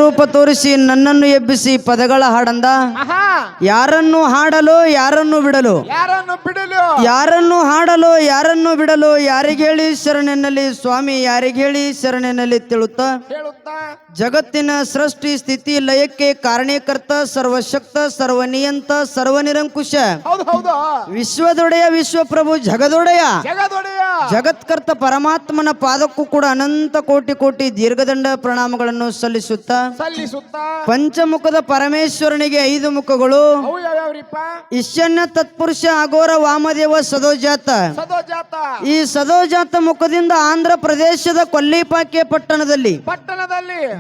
ರೂಪ ತೋರಿಸಿ ನನ್ನನ್ನು ಎಬ್ಬಿಸಿ ಪದಗಳ ಹಾಡಂದ. ಯಾರನ್ನು ಹಾಡಲು ಯಾರನ್ನು ಬಿಡಲು, ಯಾರನ್ನು ಹಾಡಲು ಯಾರನ್ನು ಬಿಡಲು, ಯಾರಿಗೇಳಿ ಶರಣೆನ್ನಲ್ಲಿ ಸ್ವಾಮಿ, ಯಾರಿಗೇಳಿ ಶರಣೆನ್ನಲ್ಲಿ ತಿಳುತ್ತಾ ಜಗತ್ತಿನ ಸೃಷ್ಟಿ ಸ್ಥಿತಿ ಲಯಕ್ಕೆ ಕಾರಣೀಕರ್ತ, ಸರ್ವಶಕ್ತ, ಸರ್ವನಿಯಂತ, ಸರ್ವನಿರಂಕುಶ, ವಿಶ್ವದೊಡೆಯ, ವಿಶ್ವಪ್ರಭು, ಜಗದೊಡೆಯ, ಜಗತ್ಕರ್ತ ಪರಮಾತ್ಮನ ಪಾದಕ್ಕೂ ಕೂಡ ಅನಂತ ಕೋಟಿ ಕೋಟಿ ದೀರ್ಘದಂಡ ಪ್ರಣಾಮಗಳನ್ನು ಸಲ್ಲಿಸುತ್ತಾ ಪಂಚಮುಖದ ಪರಮೇಶ್ವರನಿಗೆ 5 ಮುಖಗಳು, ಈಶಾನ್ಯ ತತ್ಪುರುಷ ಅಘೋರ ವಾಮದೇವ ಸದೋಜಾತ. ಈ ಸದೋಜಾತ ಮುಖದಿಂದ ಆಂಧ್ರ ಪ್ರದೇಶದ ಕೊಲ್ಲಿಪಾಕೆ ಪಟ್ಟಣದಲ್ಲಿ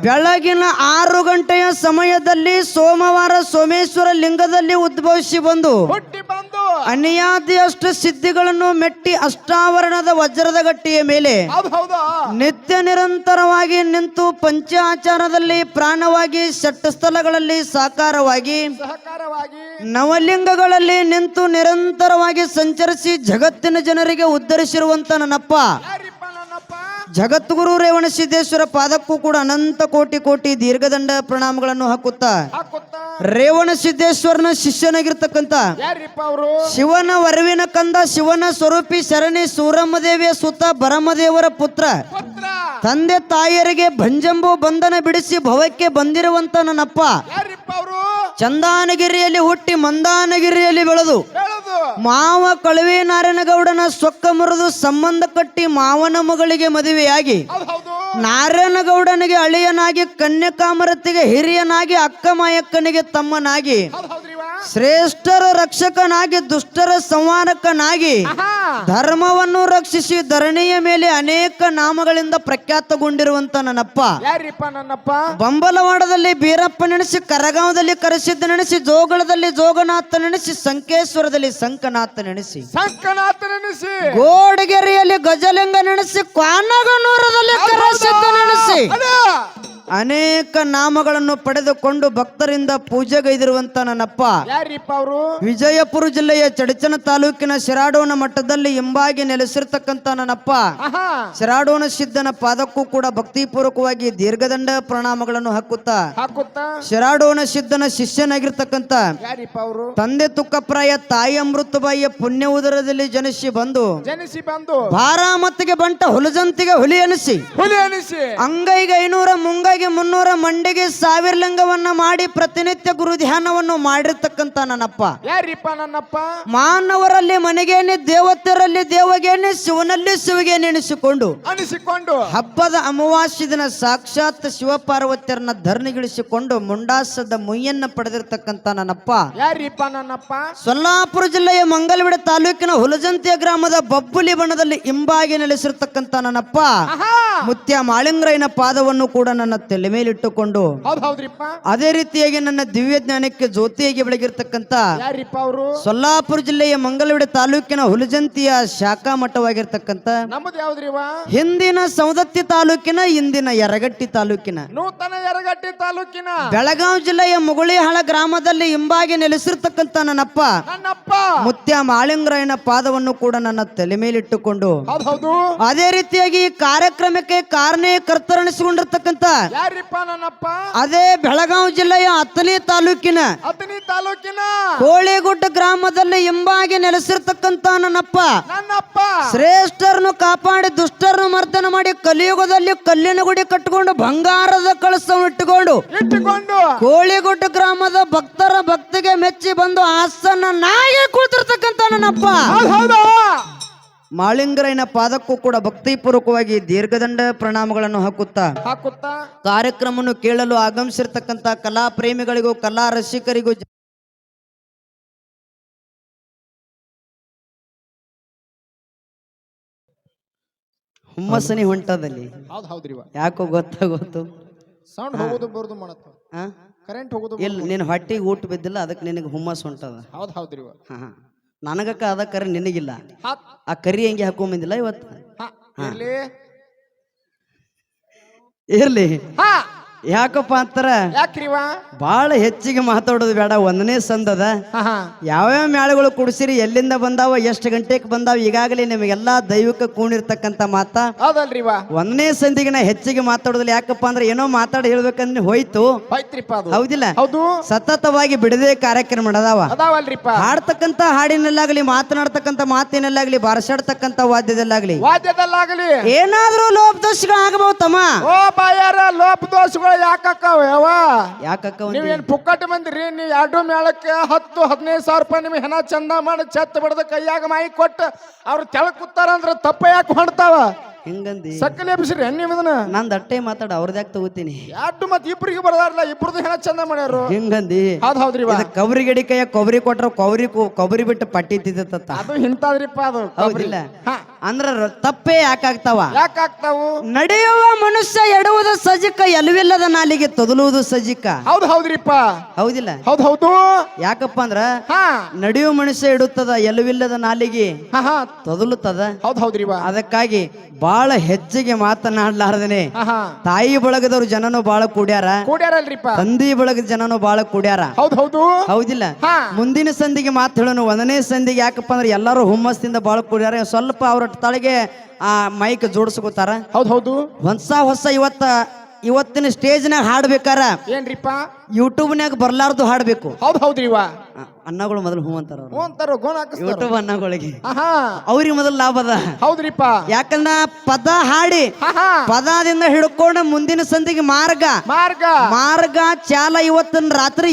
ಬೆಳಗಿನ 6 ಗಂಟೆಯ ಸಮಯದಲ್ಲಿ ಸೋಮವಾರ ಸೋಮೇಶ್ವರ ಲಿಂಗದಲ್ಲಿ ಉದ್ಭವಿಸಿ ಬಂದು ಅನಿಯಾದಿ ಅಷ್ಟ ಸಿದ್ಧಿಗಳನ್ನು ಮೆಟ್ಟಿ ಅಷ್ಟಾವರಣದ ವಜ್ರದ ಗಟ್ಟಿಯ ಮೇಲೆ ನಿತ್ಯ ನಿರಂತರವಾಗಿ ನಿಂತು ಪಂಚಾಚಾರದಲ್ಲಿ ಪ್ರಾಣವಾಗಿ ಷಟ್ಸ್ಥಲಗಳಲ್ಲಿ ಸಾಕಾರವಾಗಿ ನವಲಿಂಗಗಳಲ್ಲಿ ನಿಂತು ನಿರಂತರವಾಗಿ ಸಂಚರಿಸಿ ಜಗತ್ತಿನ ಜನರಿಗೆ ಉದ್ಧರಿಸಿರುವಂತ ನನ್ನಪ್ಪ ಜಗದ್ಗುರು ರೇವಣ ಸಿದ್ದೇಶ್ವರ ಪಾದಕ್ಕೂ ಕೂಡ ಅನಂತ ಕೋಟಿ ಕೋಟಿ ದೀರ್ಘದಂಡ ಪ್ರಣಾಮಗಳನ್ನು ಹಾಕುತ್ತಾ ರೇವಣ ಸಿದ್ದೇಶ್ವರನ ಶಿಷ್ಯನಾಗಿರ್ತಕ್ಕಂಥ ಶಿವನ ವರವಿನ ಕಂದ, ಶಿವನ ಸ್ವರೂಪಿ ಶರಣಿ ಸೂರಮ್ಮದೇವಿಯ ಸುತ ಭರಮದೇವರ ಪುತ್ರ, ತಂದೆ ತಾಯಿಯರಿಗೆ ಭಂಜಂಬು ಬಂಧನ ಬಿಡಿಸಿ ಭವಕ್ಕೆ ಬಂದಿರುವಂತ ನನ್ನಪ್ಪ ಚಂದಾನಗಿರಿಯಲ್ಲಿ ಹುಟ್ಟಿ ಮಂದಾನಗಿರಿಯಲ್ಲಿ ಬೆಳೆದು ಮಾವ ಕಳವಿ ನಾರಾಯಣಗೌಡನ ಸೊಕ್ಕ ಮುರಿದು ಸಂಬಂಧ ಕಟ್ಟಿ ಮಾವನ ಮಗಳಿಗೆ ಮದುವೆಯಾಗಿ ನಾರಾಯಣಗೌಡನಿಗೆ ಅಳಿಯನಾಗಿ, ಕನ್ಯಕಾಮರತಿಗೆ ಹಿರಿಯನಾಗಿ, ಅಕ್ಕ ಮಾಯಕ್ಕನಿಗೆ ತಮ್ಮನಾಗಿ, ಶ್ರೇಷ್ಠರ ರಕ್ಷಕನಾಗಿ, ದುಷ್ಟರ ಸಂಹಾರಕನಾಗಿ ಧರ್ಮವನ್ನು ರಕ್ಷಿಸಿ ಧರಣಿಯ ಮೇಲೆ ಅನೇಕ ನಾಮಗಳಿಂದ ಪ್ರಖ್ಯಾತಗೊಂಡಿರುವಂತ ನನ್ನಪ್ಪ ಬಂಬಲವಾಡದಲ್ಲಿ ಬೀರಪ್ಪ ನೆನೆಸಿ, ಕರಗಾಂವದಲ್ಲಿ ಕರಸಿದ್ದ ನೆನೆಸಿ, ಜೋಗಳದಲ್ಲಿ ಜೋಗನಾಥ ನೆನೆಸಿ, ಸಂಕೇಶ್ವರದಲ್ಲಿ ಸಂಕನಾಥ ನೆನೆಸಿ, ಗೋಡಗೆರೆಯಲ್ಲಿ ಗಜಲಿಂಗ ನೆನೆಸಿ, ಕ್ವಾನಗನೂರದಲ್ಲಿ ಕರಸಿದ್ದ ನೆನೆಸಿ ಅನೇಕ ನಾಮಗಳನ್ನು ಪಡೆದುಕೊಂಡು ಭಕ್ತರಿಂದ ಪೂಜೆಗೈದಿರುವಂತ ನನ್ನಪ್ಪ ವಿಜಯಪುರ ಜಿಲ್ಲೆಯ ಚಡಚನ ತಾಲೂಕಿನ ಶಿರಾಡೋಣ ಮಠದಲ್ಲಿ ಎಂಬಾಗಿ ನೆಲೆಸಿರ್ತಕ್ಕಂಥ ನನ್ನಪ್ಪ ಶಿರಾಡೋಣ ಸಿದ್ಧನ ಪಾದಕ್ಕೂ ಕೂಡ ಭಕ್ತಿಪೂರ್ವಕವಾಗಿ ದೀರ್ಘದಂಡ ಪ್ರಣಾಮಗಳನ್ನು ಹಾಕುತ್ತಾ ಶಿರಾಡೋಣ ಸಿದ್ಧನ ಶಿಷ್ಯನಾಗಿರ್ತಕ್ಕಂಥ ತಂದೆ ತುಕ್ಕಪ್ರಾಯ, ತಾಯಿ ಅಮೃತಬಾಯಿಯ ಪುಣ್ಯ ಉದರದಲ್ಲಿ ಜನಿಸಿ ಬಂದು ಬಾರಾಮತಿಗೆ ಬಂಟ ಹುಲಜಂತಿಗೆ ಹುಲಿ ಅನಿಸಿ ಅಂಗೈಗೆ 500 ಮುಂಗೈಗೆ 300 ಮಂಡಿಗೆ 1000 ಲಿಂಗವನ್ನ ಮಾಡಿ ಪ್ರತಿನಿತ್ಯ ಗುರು ಧ್ಯಾನವನ್ನು ಮಾಡಿರ್ತಕ್ಕಂಥ ನನ್ನಪ್ಪ ಮಾನವರಲ್ಲಿ ಮನೆಗೇನೆ, ದೇವತೆಯರಲ್ಲಿ ದೇವಗೇನೆ, ಶಿವನಲ್ಲಿ ಶಿವಗೆ ನೆನೆಸಿಕೊಂಡು ಹಬ್ಬದ ಅಮಾವಾಸ್ಯ ದಿನ ಸಾಕ್ಷಾತ್ ಶಿವಪಾರ್ವತಿಯರನ್ನ ಧರಣಿಗಿಳಿಸಿಕೊಂಡು ಮುಂಡಾಸದ ಮುಯ್ಯನ್ನ ಪಡೆದಿರ್ತಕ್ಕಂಥ ನನ್ನಪ್ಪ ಸೊಲ್ಲಾಪುರ ಜಿಲ್ಲೆಯ ಮಂಗಲವಿಡ ತಾಲೂಕಿನ ಹುಲಜಂತಿಯ ಗ್ರಾಮದ ಬಬ್ಬುಲಿ ಬಣ್ಣದಲ್ಲಿ ಇಂಬಾಗಿ ನೆಲೆಸಿರ್ತಕ್ಕಂಥ ನನ್ನಪ್ಪ ಮುತ್ಯ ಮಾಳಿಂಗರಾಯನ ಪಾದವನ್ನು ಕೂಡ ನನ್ನ ತಲೆ ಮೇಲಿಟ್ಟುಕೊಂಡು ಅದೇ ರೀತಿಯಾಗಿ ನನ್ನ ದಿವ್ಯ ಜ್ಞಾನಕ್ಕೆ ಜ್ಯೋತಿಯಾಗಿ ಬೆಳಗಿರ್ತಕ್ಕಂಥ ಸೊಲ್ಲಾಪುರ ಜಿಲ್ಲೆಯ ಮಂಗಲವಿಡ ತಾಲೂಕಿನ ಹುಲಜಂತಿಯ ಶಾಖಾ ಮಠವಾಗಿರ್ತಕ್ಕಂಥ ಹಿಂದಿನ ಸೌದತ್ತಿ ತಾಲೂಕಿನ, ಇಂದಿನ ಯರಗಟ್ಟಿ ತಾಲೂಕಿನ, ಬೆಳಗಾವಿ ಜಿಲ್ಲೆಯ ಮುಗುಳಿಹಾಳ ಗ್ರಾಮದಲ್ಲಿ ಇಂಬಾಗಿ ನೆಲೆಸಿರ್ತಕ್ಕಂಥ ನನ್ನಪ್ಪ ಮುತ್ಯ ಮಾಳಿಂಗರಾಯನ ಪಾದವನ್ನು ಕೂಡ ನನ್ನ ತಲೆ ಮೇಲಿಟ್ಟುಕೊಂಡು ಅದೇ ರೀತಿಯಾಗಿ ಈ ಕಾರ್ಯಕ್ರಮಕ್ಕೆ ಕಾರಣಕರ್ತರಣಿಸಿಕೊಂಡಿರ್ತಕ್ಕಂಥ ಅದೇ ಬೆಳಗಾವಿ ಜಿಲ್ಲೆಯ ಅತ್ತನಿ ತಾಲೂಕಿನ ಕೋಳಿಗುಡ್ಡ ಗ್ರಾಮದಲ್ಲಿ ಎಂಬಾಗಿ ನೆಲೆಸಿರ್ತಕ್ಕಂಥ ನನ್ನಪ್ಪ ಶ್ರೇಷ್ಠರನ್ನು ಕಾಪಾಡಿ ದುಷ್ಟರನ್ನು ಮರ್ದನ ಮಾಡಿ ಕಲಿಯುಗದಲ್ಲಿ ಕಲ್ಲಿನ ಗುಡಿ ಕಟ್ಟಿಕೊಂಡು ಬಂಗಾರದ ಕಳಸವನ್ನು ಇಟ್ಟುಕೊಂಡು ಕೋಳಿಗುಡ್ಡ ಗ್ರಾಮದ ಭಕ್ತರ ಭಕ್ತಿಗೆ ಮೆಚ್ಚಿ ಬಂದು ಆಸನ ನಾಯಿ ಕೂತಿರ್ತಕ್ಕಂಥ ನನ್ನಪ್ಪ ಮಾಳಿಂಗರಾಯನ ಪಾದಕ್ಕೂ ಕೂಡ ಭಕ್ತಿಪೂರ್ವಕವಾಗಿ ದೀರ್ಘದಂಡ ಪ್ರಣಾಮಗಳನ್ನು ಹಾಕುತ್ತಾ ಕಾರ್ಯಕ್ರಮವನ್ನು ಕೇಳಲು ಆಗಮಿಸಿರ್ತಕ್ಕಂಥ ಕಲಾ ಪ್ರೇಮಿಗಳಿಗೂ ಕಲಾ ರಸಿಕರಿಗೂ ಹುಮ್ಮಸನಿ ಹೊಂಟದಲ್ಲಿ ಯಾಕೋ ಗೊತ್ತು ಸೌಂಡ್ ಹೋಗೋದು ಬರೋದು ಮಾಡತ್ತ ಕರೆಂಟ್ ಹೋಗೋದು ಇಲ್ಲ, ನಿನ್ನ ಹೊಟ್ಟಿಗೆ ಊಟ ಬಿದ್ದಿಲ್ಲ, ಅದಕ್ಕೆ ನಿನಗೆ ಹುಮ್ಮಸ್ ಹೊಂಟದ. ಹೌದ್ರಿ ನನಗಕ್ಕ ಅದ ಕರೆ ನಿನಗಿಲ್ಲ. ಆ ಕರಿ ಹೆಂಗೆ ಹಾಕೊಂಬಂದಿಲ್ಲ ಇವತ್ತು. ಇರ್ಲಿ ಯಾಕಪ್ಪ ಅಂತಾರ ಯಾಕ್ರಿವ ಬಾಳ ಹೆಚ್ಚಿಗೆ ಮಾತಾಡೋದು ಬೇಡ. ಒಂದನೇ ಸಂದದ ಆಹಾ ಯಾವ್ಯಾವ ಮ್ಯಾಳಗಳು ಕುಡಿಸಿರಿ, ಎಲ್ಲಿಂದ ಬಂದಾವ, ಎಷ್ಟು ಗಂಟೆಗೆ ಬಂದಾವ, ಈಗಾಗಲೇ ನಿಮಗೆಲ್ಲಾ ದೈವಿಕ ಕೂಣಿರ್ತಕ್ಕಂಥ ಮಾತ. ಹೌದಲ್ರಿವ ಒಂದನೇ ಸಂದಿಗೆ ನಾ ಹೆಚ್ಚಿಗೆ ಮಾತಾಡೋದಿಲ್ಲ. ಯಾಕಪ್ಪ ಅಂದ್ರೆ ಏನೋ ಮಾತಾಡಿ ಹೇಳ್ಬೇಕಂದ್ರೆ ಹೋಯ್ತು, ಹೋಯ್ತ್ರಿಪ್ಪ ಅದು ಹೌದಿಲ್ಲ? ಹೌದು ಸತತವಾಗಿ ಬಿಡದೆ ಕಾರ್ಯಕ್ರಮ ನಡೆದಾವ. ಅದಾವಲ್ರಿಪ್ಪ ಹಾಡ್ತಕ್ಕಂಥ ಹಾಡಿನಲ್ಲಾಗ್ಲಿ, ಮಾತನಾಡ್ತಕ್ಕಂಥ ಮಾತಿನಲ್ಲಾಗ್ಲಿ, ಬಾರಸಾಡ್ತಕ್ಕಂಥ ವಾದ್ಯದಲ್ಲಾಗ್ಲಿ ವಾದ್ಯದಲ್ಲಾಗಲಿ ಏನಾದ್ರೂ ಲೋಪದೋಷಗಳು ಆಗಬಹುದು ತಮ್ಮ. ಓ ಬಾಯಾರ ಲೋಪ ದೋಷಗಳು ಯಾಕಕ್ಕವ ಯಾವ ಯಾಕಕ್ಕ ನೀವೇನ್ ಪುಕ್ಕಟ್ ಬಂದಿರಿ. ನೀವ್ ಎರಡು ಮೇಳಕ್ಕೆ 10-15 ಸಾವಿರ ರೂಪಾಯಿ ನಿಮ್ಗೆ ಹೆಣ ಚಂದ ಮಾಡಿ ಛತ್ ಬಡ್ದ ಕೈಯಾಗ ಮಾಯಿ ಕೊಟ್ಟು ಅವ್ರು ತೆಳಗ್ ಕೂತಾರ ಅಂದ್ರ ತಪ್ಪ ಯಾಕೆ ಹೊಣ್ತಾವ? ಹಿಂಗಂದಿ ಸಕ್ಕಲ್ ಎಬ್ಸಿರಿ ನೀವು ಇದನ್ನ. ನಾನ್ ದಟ್ಟೆ ಮಾತಾಡ ಅವ್ರದ್ಯಾಕ ತಗೋತೀನಿ. ಎರಡು ಮತ್ ಇಬ್ರಿಗೆ ಬರ್ದಾರಲ್ಲ, ಇಬ್ರದ್ದು ಹೆಣ ಚಂದ ಮಾಡ್ಯಾರು. ಹಿಂಗಂದಿ ಹೌದ್ರಿ ಕೊಬ್ಬರಿ ಗಡಿ ಕೈಯ ಕೊಬ್ಬರಿ ಕೊಟ್ರ ಕೊಬ್ಬರಿ ಬಿಟ್ಟು ಪಟ್ಟಿ ತಿದ್ದತ್ತ. ಅದು ಹಿಂತಾದ್ರಿಪ್ಪ ಅದು. ಹೌದಿಲ್ಲ? ಅಂದ್ರ ತಪ್ಪೇ ಯಾಕಾಗ್ತಾವ? ಯಾಕಾಗ್ತಾವು? ನಡೆಯುವ ಮನುಷ್ಯ ಎಡುವುದು ಸಜ್ಜಿಕ, ಎಲುವಿಲ್ಲದ ನಾಲಿಗೆ ತೊದಲುವುದು ಸಜ್ಜಿಕ. ಹೌದ್ರಿಪ್ಪ. ಹೌದಿಲ್ಲ? ಹೌದು ಯಾಕಪ್ಪ ಅಂದ್ರ ಹಾ ನಡೆಯುವ ಮನುಷ್ಯ ಇಡುತ್ತದ, ಎಲುವಿಲ್ಲದ ನಾಲಿಗೆ ಹಾ ತೊದಲುತ್ತದ. ಹೌದ್ರಿವ ಅದಕ್ಕಾಗಿ ಬಾಳ ಹೆಚ್ಚಿಗೆ ಮಾತನಾಡ್ಲಾರ್ದನೆ ಹಾ ತಾಯಿ ಬಳಗದವ್ರು ಜನನು ಬಾಳ ಕೂಡ್ಯಾರ, ಕೂಡ್ಯಾರಲ್ರಿಪ್ಪ. ತಂದಿ ಬಳಗದ ಜನನು ಬಾಳ ಕೂಡ್ಯಾರ. ಹೌದು ಹೌದಿಲ್ಲ? ಹಾ ಮುಂದಿನ ಸಂದಿಗೆ ಮಾತು ಹೇಳೋನು. ಒಂದನೇ ಸಂದಿಗೆ ಯಾಕಪ್ಪ ಅಂದ್ರೆ ಎಲ್ಲರೂ ಹುಮ್ಮಸ್ದಿಂದ ಬಾಳ ಕೂಡ್ಯಾರ. ಸ್ವಲ್ಪ ಅವ್ರ ತಳಗೆ ಆ ಮೈಕ್ ಜೋಡಿಸ್ಕೋತಾರ. ಹೌದು ಹೊಸ ಇವತ್ತಿನ ಸ್ಟೇಜ್ನಾಗ ಹಾಡ್ಬೇಕಾರ ಏನ್ರಿಪ್ಪ ಯೂಟ್ಯೂಬ್ನಾಗ ಬರ್ಲಾರ್ದು ಹಾಡ್ಬೇಕು. ಹೌದ್ರಿವ ಅನ್ನಗಳು ಮೊದಲು ಹೂ ಅಂತಾರ ಅವ್ರು. ಅಂತಾರ ಗೋಣ ಹಾಕಿಸ್ತಾರ. ಯೂಟ್ಯೂಬ್ ಅನ್ನಗಳಿಗೆ ಆಹಾ ಅವ್ರಿಗೆ ಮೊದಲು ಲಾಭ ಅದ. ಹೌದ್ರಿಪ್ಪ. ಯಾಕಂದ್ರ ಪದ ಹಾಡಿ ಆಹಾ ಪದದಿಂದ ಹಿಡ್ಕೊಂಡು ಮುಂದಿನ ಸಂದಿಗೆ ಮಾರ್ಗ ಮಾರ್ಗ ಚಾಲ ಇವತ್ತಿನ ರಾತ್ರಿ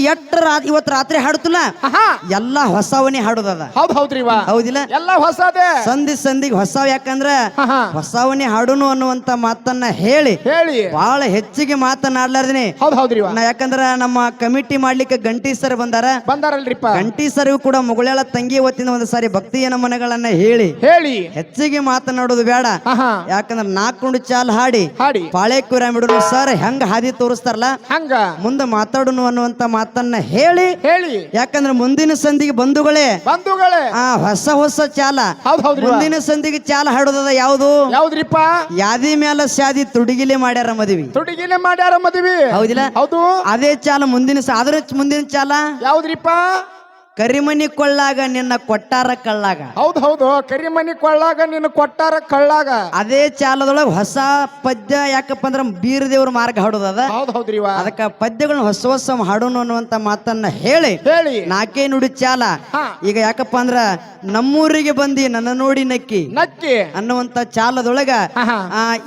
ಇವತ್ತು ರಾತ್ರಿ ಹಾಡುತ್ತಲ್ಲ ಆಹಾ ಎಲ್ಲ ಹೊಸವನೇ ಹಾಡುದದ. ಹೌದ್ರಿವ ಹೌದಿಲ್ಲ? ಎಲ್ಲ ಹೊಸದೇ ಸಂದಿಗೆ ಹೊಸವ. ಯಾಕಂದ್ರ ಆಹಾ ಹೊಸವನೇ ಹಾಡುನು ಅನ್ನುವಂತ ಮಾತನ್ನ ಹೇಳಿ ಹೇಳಿ ಬಹಳ ಹೆಚ್ಚಿಗೆ ಮಾತನಾಡ್ಲಾರ್ದೇನೆ ಹೌದ್ರಿವ. ಯಾಕಂದ್ರ ನಮ್ಮ ಕಮಿಟಿ ಮಾಡ್ಲಿಕ್ಕೆ ಗಂಟಿ ಸರ್ ಬಂದಾರಲ್ರಿಪ್ಪ. ಗಂಟಿ ಸರ್ ಕೂಡ ಮುಗುಳ್ಯಾಳ ತಂಗಿ ಹೊತ್ತಿನ ಒಂದು ಸಾರಿ ಭಕ್ತಿಯ ನಮನಗಳನ್ನ ಹೇಳಿ ಹೆಚ್ಚಿಗೆ ಮಾತನಾಡೋದು ಬೇಡ. ಆಹಾ ಯಾಕಂದ್ರ ನಾಲ್ಕೊಂಡು ಚಾಲ್ ಹಾಡಿ ಪಾಳೆಕುರ ಬಿಡೋನು ಸರ್ ಹೆಂಗ ಹಾದಿ ತೋರಿಸ್ತಾರಲ್ಲ ಹಂಗ ಮುಂದೆ ಮಾತಾಡುನು ಅನ್ನುವಂತ ಮಾತನ್ನ ಹೇಳಿ ಯಾಕಂದ್ರ ಮುಂದಿನ ಸಂದಿಗೆ ಬಂಧುಗಳೇ ಆ ಹೊಸ ಚಾಲ ಮುಂದಿನ ಸಂದಿಗೆ ಚಾಲ ಹಾಡೋದದ ಯಾವ್ದ್ರಿಪ್ಪ? ಯಾದಿ ಮ್ಯಾಲ ಸ್ಯಾದಿ ತುಡಿಗಿಲೆ ಮಾಡ್ಯಾರ ಮದುವೆ. ಹೌದಿಲ್ಲ? ಹೌದು ಅದೇ ಚಾಲ ಮುಂದಿನ ಚಾಲ ಯಾವ್ದ್ರಿಪ್ಪ? ಕರಿಮನಿ ಕೊಳ್ಳಾಗ ನಿನ್ನ ಕೊಟ್ಟಾರ ಕಳ್ಳಾಗ. ಹೌದು ಕರಿಮನಿ ಕೊಳ್ಳಾಗ ನಿನ್ನ ಕೊಟ್ಟಾರ ಕಳ್ಳಾಗ. ಅದೇ ಚಾಲದೊಳಗ ಹೊಸ ಪದ್ಯ. ಯಾಕಪ್ಪ ಅಂದ್ರ ಬೀರ ದೇವ್ರ ಮಾರ್ಗ ಹಾಡೋದದ. ಹೌದ್ರಿವ. ಅದಕ್ಕ ಪದ್ಯಗಳನ್ನ ಹೊಸ ಹಾಡೋನು ಅನ್ನುವಂತ ಮಾತನ್ನ ಹೇಳಿ ನಾಕೇ ನುಡಿ ಚಾಲ. ಈಗ ಯಾಕಪ್ಪ ಅಂದ್ರ ನಮ್ಮೂರಿಗೆ ಬಂದಿ ನನ್ನ ನೋಡಿ ನಕ್ಕಿ ಅನ್ನುವಂತ ಚಾಲದೊಳಗ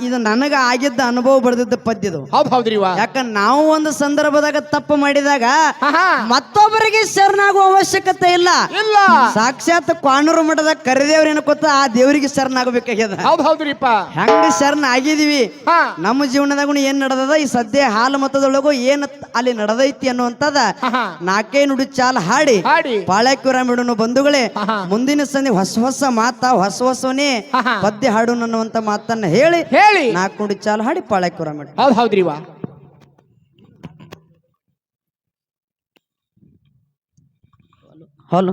ಇದು ನನಗ ಆಗಿದ್ದ ಅನುಭವ ಬರೆದಿದ್ದ ಪದ್ಯದು. ಹೌದ್ರಿವ. ಯಾಕಂದ್ರ ನಾವು ಒಂದು ಸಂದರ್ಭದಾಗ ತಪ್ಪು ಮಾಡಿದಾಗ ಮತ್ತೊಬ್ಬರಿಗೆ ಶರಣಾಗುವ ಅವಶ್ಯಕತೆ ಇಲ್ಲ. ಸಾಕ್ಷಾತ್ ಕ್ವಾಣೂರು ಮಠದ ಕರಿದೇವ್ರ ಏನಕ್ಕೊತ್ತ ಆ ದೇವರಿಗೆ ಶರಣಾಗಬೇಕಾಗ್ಯದ. ಹೌದ್ರಿಪ್ಪ. ಹೆಂಗ ಶರಣ ಆಗಿದೀವಿ ನಮ್ಮ ಜೀವನದಾಗ ಏನ್ ನಡೆದದ ಈ ಸದ್ಯ ಹಾಲು ಮತದೊಳಗು ಏನ್ ಅಲ್ಲಿ ನಡೆದೈತಿ ಅನ್ನುವಂತದ ನಾಲ್ಕೇ ನುಡಿ ಚಾಲ ಹಾಡಿ ಪಾಳ್ಯಕ್ಕೂರ ಮಿಡುನು ಬಂಧುಗಳೇ ಮುಂದಿನ ಸಂಧಿ ಹೊಸ ಮಾತ ಹೊಸವನೇ ಪದ್ಯ ಹಾಡು ಅನ್ನುವಂತ ಮಾತನ್ನ ಹೇಳಿ ನಾಲ್ಕು ನುಡಿ ಚಾಲ ಹಾಡಿ ಪಾಳ್ಯಕ್ಕೂರ ಮಿಡು. ಹೌದ್ರಿವ. ಹಲೋ